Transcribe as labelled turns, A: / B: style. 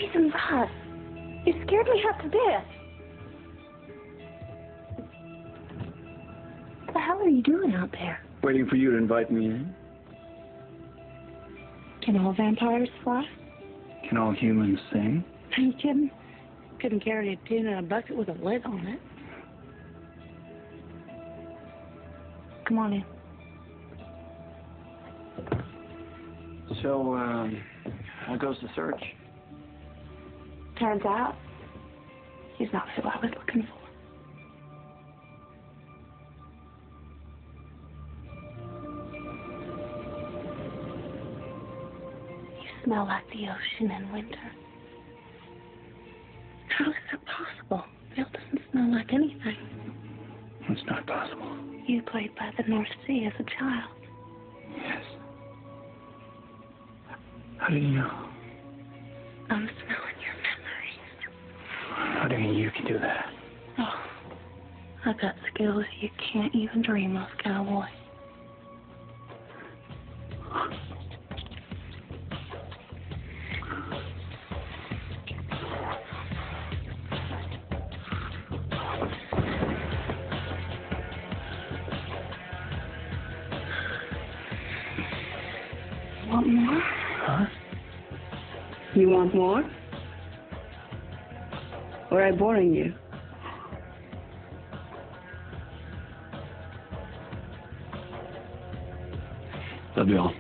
A: Jason Ross, you scared me half to death. What the hell are you doing out there?
B: Waiting for you to invite me in.
A: Can all vampires fly?
B: Can all humans sing?
A: Are you kidding? Couldn't carry a tune in a bucket with a lid on it. Come on in.
B: So, how goes the search?
A: Turns out, he's not who I was looking for. You smell like the ocean in winter. How is that possible? Bill doesn't smell like anything.
B: It's not possible.
A: You played by the North Sea as a child.
B: Yes. How do you know?
A: I'm smelling your memories.
B: How do you can do that?
A: Oh, I've got skills you can't even dream of, cowboy. Want more?
B: Huh?
C: You want more? Or am I boring you?
B: That'll be all.